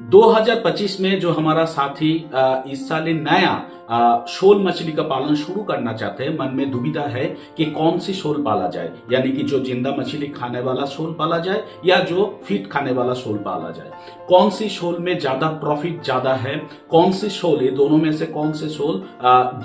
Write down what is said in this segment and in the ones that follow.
2025 में जो हमारा साथी इस साल नया शोल मछली का पालन शुरू करना चाहते हैं, मन में दुविधा है कि कौन सी शोल पाला जाए, यानी कि जो जिंदा मछली खाने वाला शोल पाला जाए या जो फीड खाने वाला शोल पाला जाए। कौन सी शोल में ज्यादा प्रॉफिट ज्यादा है, कौन सी शोल, ये दोनों में से कौन से शोल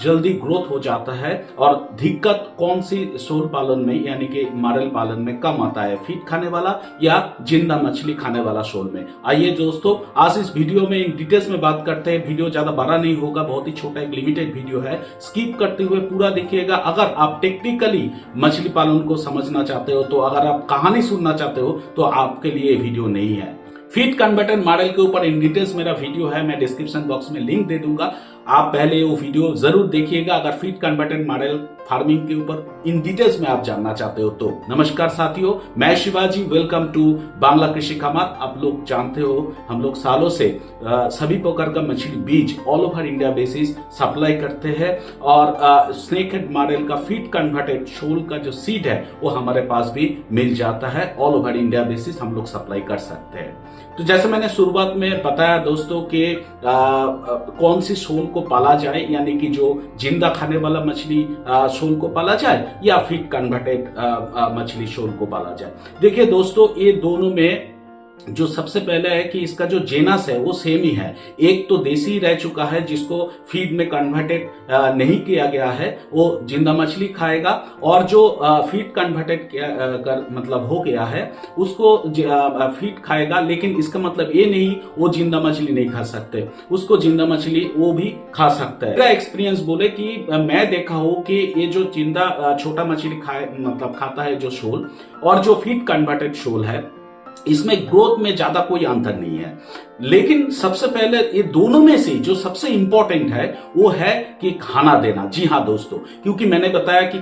जल्दी ग्रोथ हो जाता है और दिक्कत कौन सी शोल पालन में यानी कि मारल पालन में कम आता है, फीड खाने वाला या जिंदा मछली खाने वाला शोल में। आइए दोस्तों, आज इस वीडियो में इन डिटेल्स में बात करते हैं। वीडियो ज्यादा बड़ा नहीं होगा, बहुत ही छोटा एक लिमिटेड वीडियो है, स्किप करते हुए पूरा देखिएगा। अगर आप टेक्निकली मछली पालन को समझना चाहते हो, तो अगर आप कहानी सुनना चाहते हो, तो आपके लिए वीडियो नहीं है। फीड कन्वर्टर मॉडल के ऊपर इन डिटेल्स मेरा वीडियो है, मैं डिस्क्रिप्शन बॉक्स में लिंक दे दूंगा, आप पहले वो वीडियो जरूर देखिएगा अगर फीड कन्वर्टर मॉडल फार्मिंग के ऊपर इन डिटेल्स में आप जानना चाहते हो तो। नमस्कार साथियों, मैं शिवाजी, वेलकम टू बांग्ला कृषि खामार। आप लोग जानते हो हम लोग सालों से सभी प्रकार का मछली बीज all over India basis supply करते हैं और स्नेक हेड मॉडल का फीड कन्वर्टेड शोल का जो सीड है वो हमारे पास भी मिल जाता है। ऑल ओवर इंडिया बेसिस हम लोग सप्लाई कर सकते हैं। तो जैसे मैंने शुरुआत में बताया दोस्तों कि कौन सी शोल को पाला जाए, यानी कि जो जिंदा खाने वाला मछली शोल को पाला जाए या फीड कन्वर्टेड मछली शोल को पाला जाए। देखिए दोस्तों, ये दोनों में जो सबसे पहले है कि इसका जो जेनस है वो सेम ही है। एक तो देसी रह चुका है जिसको फीड में कन्वर्टेड नहीं किया गया है, वो जिंदा मछली खाएगा, और जो फीड कन्वर्टेड कर मतलब हो गया है उसको फीड खाएगा। लेकिन इसका मतलब ये नहीं वो जिंदा मछली नहीं खा सकते, उसको जिंदा मछली वो भी खा सकता है। मेरा एक्सपीरियंस बोले कि मैं देखा हूं कि ये जो जिंदा छोटा मछली मतलब खाता है जो शोल, और जो फीड कन्वर्टेड शोल है, इसमें ग्रोथ में ज्यादा कोई अंतर नहीं है। लेकिन सबसे पहले ये दोनों में से जो सबसे इंपॉर्टेंट है वो है कि खाना देना। जी हाँ दोस्तों, क्योंकि मैंने बताया कि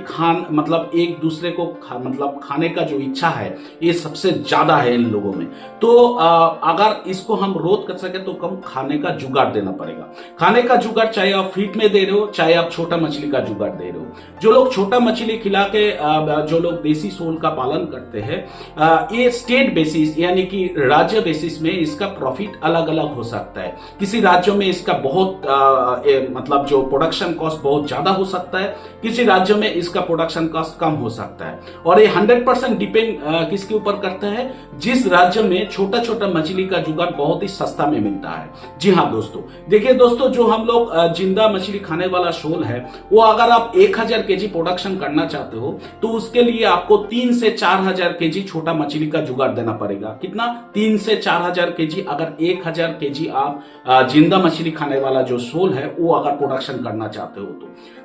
मतलब एक दूसरे को मतलब खाने का जो इच्छा है ये सबसे ज्यादा है इन लोगों में। तो अगर इसको हम रोध कर सके तो कम खाने का जुगाड़ देना पड़ेगा। खाने का जुगाड़ चाहे आप फीड में दे रहे हो, चाहे आप छोटा मछली का जुगाड़ दे रहे हो। जो लोग छोटा मछली खिला के जो लोग देसी शोल का पालन करते हैं, ये स्टेट बेसिस यानी कि राज्य बेसिस में इसका प्रॉफिट अलग अलग हो सकता है। किसी राज्यों में इसका बहुत मतलब जो प्रोडक्शन कॉस्ट बहुत ज्यादा हो सकता है, किसी राज्यों में इसका प्रोडक्शन कॉस्ट कम हो सकता है। और ये 100% डिपेंड किसके ऊपर करता है, जिस राज्य में छोटा छोटा मछली का जुगाड़ बहुत ही सस्ता में मिलता है। जी हाँ दोस्तों, देखिए दोस्तों, जो हम लोग जिंदा मछली खाने वाला शोल है वो अगर आप 1000 केजी प्रोडक्शन करना चाहते हो तो उसके लिए आपको 3 से 4000 केजी छोटा मछली का जुगाड़ देना पड़ेगा। कितना? 3 से 4000 केजी। अगर 1000 केजी आप जिंदा मछली खाने वाला जो शोल है वो अगर प्रोडक्शन करना चाहते हो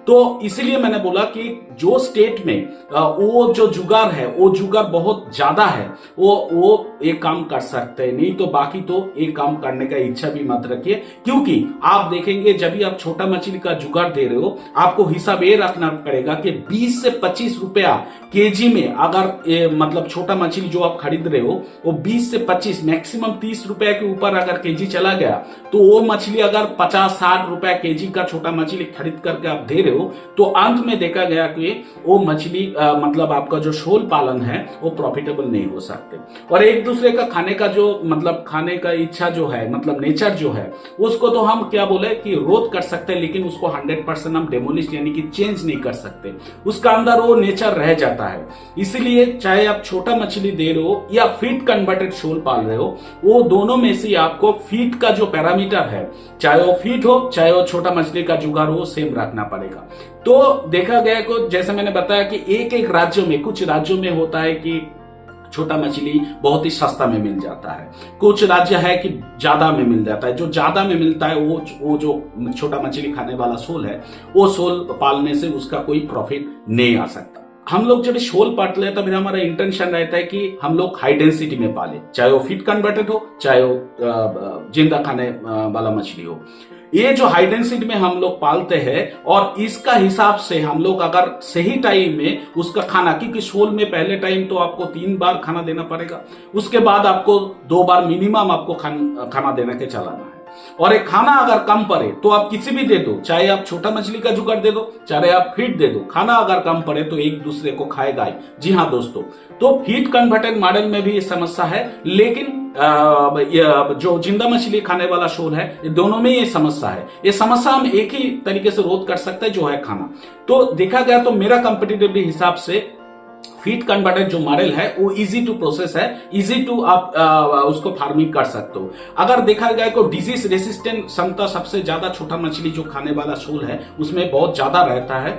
तो इसलिए मैंने बोला कि जो स्टेट में वो जो जुगाड़ है वो जुगाड़ बहुत ज्यादा है, वो ये काम कर सकते हैं। नहीं तो बाकी तो ये काम करने का इच्छा भी मत रखिए, क्योंकि आप देखेंगे जब भी आप छोटा मछली का जुगाड़ दे रहे हो, आपको हिसाब ये रखना पड़ेगा कि 20 से 25 रुपया केजी में अगर मतलब छोटा मछली जो आप खरीद रहे हो वो 20 से 25 मैक्सिमम 30 रुपए के ऊपर अगर केजी चला गया तो वो मछली अगर 50-60 रुपए केजी का छोटा मछली खरीद करके आप दे रहे हो तो अंत में देखा गया कि वो मछली मतलब आपका जो शोल पालन है वो प्रॉफिटेबल नहीं हो सकते। और एक दूसरे का खाने का जो मतलब खाने का इच्छा जो है, मतलब नेचर जो है, उसको तो हम क्या बोले कि रोध कर सकते हैं, लेकिन उसको 100% हम डेमोलिश यानी कि चेंज नहीं कर सकते। उसका अंदर वो नेचर रह जाता है। इसलिए चाहे आप छोटा मछली दे रहे हो या फीड कन्वर्टेड शोल पाल रहे हो, वो दोनों में से आपको फीड का जो पैरामीटर है, चाहे वो फीड हो चाहे वो छोटा मछली का जुगाड़ हो, सेम रखना पड़ेगा। तो देखा गया को जैसे मैंने बताया कि एक एक राज्यों में, कुछ राज्यों में होता है कि छोटा मछली बहुत ही सस्ता में मिल जाता है, कुछ राज्य है कि ज्यादा में मिल जाता है। जो ज्यादा में मिलता है वो जो छोटा मछली खाने वाला शोल है, वो शोल पालने से उसका कोई प्रॉफिट नहीं आ सकता। हम लोग जब शोल पालते हैं तो फिर हमारा इंटेंशन रहता है कि हम लोग हाई डेंसिटी में पाले, चाहे वो फीड कन्वर्टेड हो चाहे वो जिंदा खाने वाला मछली हो। ये जो हाई डेंसिटी में हम लोग पालते हैं और इसका हिसाब से हम लोग अगर सही टाइम में उसका खाना, क्योंकि शोल में पहले टाइम तो आपको 3 बार खाना देना पड़ेगा, उसके बाद आपको 2 बार मिनिमम आपको खाना देने के चलाना है। और एक खाना अगर कम पड़े तो आप किसी भी दे दो, चाहे आप छोटा मछली का जुगाड़ दे दो, चाहे आप फीड दे दो, खाना अगर कम पड़े तो एक दूसरे को खाएगा ही। जी हाँ दोस्तों, तो फीड कन्वर्टेड मॉडल में भी ये समस्या है, लेकिन जो जिंदा मछली खाने वाला शोल है, ये दोनों में ये समस्या है। ये समस्या हम एक ही तरीके से रोध कर सकते हैं, जो है खाना। तो देखा गया तो मेरा कंपेटिटिवली हिसाब से फीड कन्वर्टेड जो मॉडल है वो इजी टू प्रोसेस है, इजी टू आप उसको फार्मिंग कर सकते हो। अगर देखा जाए तो डिजीज रेसिस्टेंट क्षमता सबसे ज्यादा छोटा मछली जो खाने वाला शोल है उसमें बहुत ज्यादा रहता है।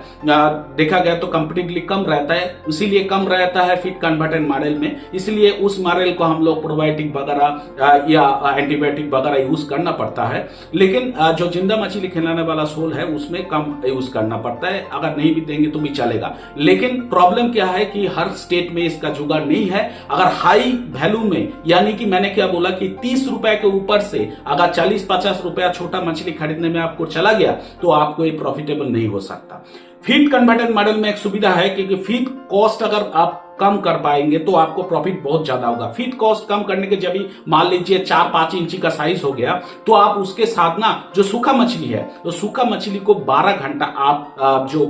देखा गया तो कंपेटिटिवली कम रहता है, इसीलिए कम रहता है फीड कन्वर्टेड मॉडल में, इसलिए उस मॉडल को हम लोग प्रोबायोटिक वगैरह या एंटीबायोटिक वगैरह यूज करना पड़ता है। लेकिन जो जिंदा मछली खिलाने वाला शोल है उसमें कम यूज करना पड़ता है, अगर नहीं भी देंगे तो भी चलेगा। लेकिन प्रॉब्लम क्या है कि हर स्टेट में इसका जुगाड़ नहीं है। अगर हाई वैल्यू में, यानी कि मैंने क्या बोला कि 30 रुपए के ऊपर से अगर 40-50 रुपया छोटा मछली खरीदने में आपको चला गया तो आपको ये प्रॉफिटेबल नहीं हो सकता। फीड कन्वर्टेड मॉडल में एक सुविधा है कि फीड कॉस्ट अगर आप कम कर पाएंगे तो आपको प्रॉफिट बहुत ज्यादा होगा। फीड कॉस्ट कम करने के जब भी मान लीजिए 4-5 इंची का साइज हो गया तो आप उसके साथ ना जो सूखा मछली है, तो सूखा मछली को 12 घंटा आप जो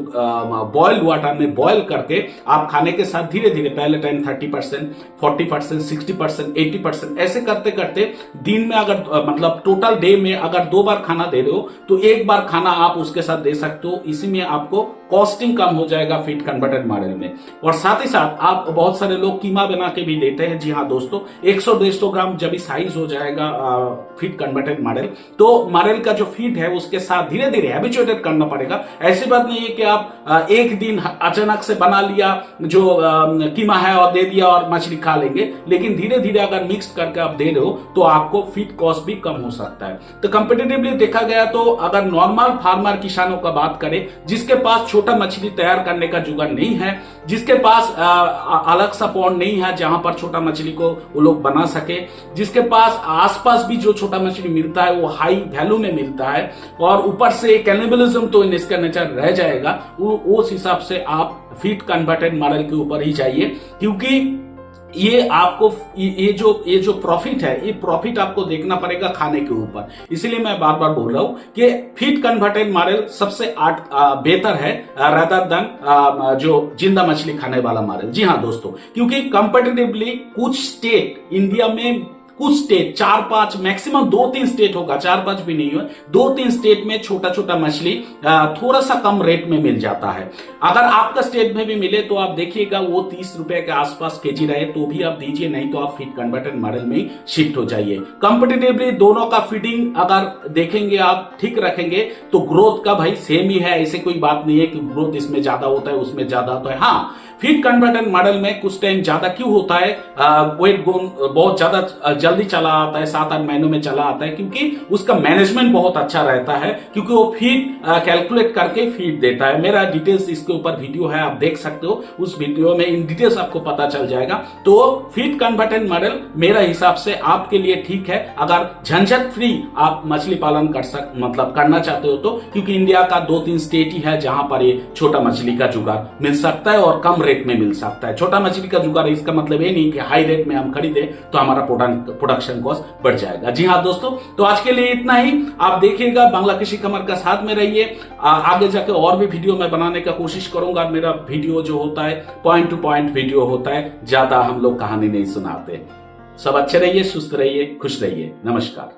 बॉइल्ड वाटर में बॉयल करके आप खाने के साथ धीरे धीरे पहले टाइम 30%, 40%, 60%, 80% ऐसे करते करते दिन में अगर मतलब टोटल डे में अगर 2 बार खाना दे रहे हो तो 1 बार खाना आप उसके साथ दे सकते हो। इसी में आपको कॉस्टिंग कम हो जाएगा फीड कन्वर्टेड मॉडल में। और साथ ही साथ आप बहुत सारे लोग कीमा बना के भी देते हैं। जी हाँ दोस्तों, 100-150 ग्राम जब भी साइज हो जाएगा फीड कन्वर्टेड मॉडल, तो मॉडल का जो फीड है उसके साथ धीरे धीरे हैबिचुएटेड करना पड़ेगा। ऐसी बात नहीं है कि आप एक दिन अचानक से बना लिया जो कीमा है और दे दिया और मछली खा लेंगे, लेकिन धीरे धीरे अगर मिक्स करके आप दे रहे हो तो आपको फीड कॉस्ट भी कम हो सकता है। तो कंपेटिटिवली देखा गया तो अगर नॉर्मल फार्मर किसानों का बात करें, जिसके पास छोटा मछली तैयार करने का जुगाड़ नहीं है, जिसके पास अलग सा पॉन्ड नहीं है जहां पर छोटा मछली को वो लोग बना सके, जिसके पास आसपास भी जो छोटा मछली मिलता है वो हाई वैल्यू में मिलता है और ऊपर से कैनिबलिज्म तो इसका नेचर रह जाएगा, वो उस हिसाब से आप फीड कन्वर्टेड मॉडल के ऊपर ही जाइए। क्योंकि ये आपको ये जो प्रॉफिट है, ये प्रॉफिट आपको देखना पड़ेगा खाने के ऊपर। इसलिए मैं बार बार बोल रहा हूं कि फीड कन्वर्टेड मॉडल सबसे बेहतर है रादर देन जो जिंदा मछली खाने वाला मॉडल। जी हाँ दोस्तों, क्योंकि कंपेटिटिवली कुछ स्टेट इंडिया में, कुछ स्टेट 4-5 मैक्सिमम 2-3 स्टेट होगा, 4-5 भी नहीं हो, 2-3 स्टेट में छोटा छोटा मछली थोड़ा सा कम रेट में मिल जाता है। अगर आपका स्टेट में भी मिले तो आप देखिएगा वो 30 रुपए के आसपास केजी रहे तो भी आप दीजिए, नहीं तो आप फीड कन्वर्टेड मॉडल में शिफ्ट हो जाइए। कंपेटिटिवली दोनों का फीडिंग अगर देखेंगे आप ठीक रखेंगे तो ग्रोथ का भाई सेम ही है, ऐसे कोई बात नहीं है कि ग्रोथ इसमें ज्यादा होता है उसमें ज्यादा होता है। हाँ, फीड कन्वर्टेड मॉडल में कुछ टाइम ज्यादा क्यों होता है, वेट गेन बहुत ज्यादा जल्दी चला आता है, 7-8 महीनों में चला आता है, क्योंकि उसका मैनेजमेंट बहुत अच्छा रहता है, क्योंकि वो फीड कैलकुलेट करके फीड देता है। मेरा डिटेल्स इसके ऊपर वीडियो है, आप देख सकते हो, उस वीडियो में इन डिटेल्स आपको पता चल जाएगा। तो फीड कन्वर्टेड मॉडल मेरा हिसाब से आपके लिए ठीक है अगर झंझट फ्री आप मछली पालन करना चाहते हो तो, क्योंकि इंडिया का 2-3 स्टेट ही है जहां पर ये छोटा मछली का जुगाड़ मिल सकता है और कम रेट में मिल सकता है। छोटा मछली का जुगाड़ इसका मतलब ये नहीं कि हाई रेट में हम खरीदे तो हमारा प्रोडक्शन कॉस्ट बढ़ जाएगा। जी हाँ दोस्तों, तो आज के लिए इतना ही। आप देखिएगा बांग्ला कृषि कमर का साथ में रहिए, आगे जाके और भी वीडियो मैं बनाने का कोशिश करूंगा। मेरा वीडियो जो होता है पॉइंट टू पॉइंट वीडियो होता है, ज्यादा हम लोग कहानी नहीं सुनाते। सब अच्छे रहिए, सुस्त रहिए, खुश रहिए। नमस्कार।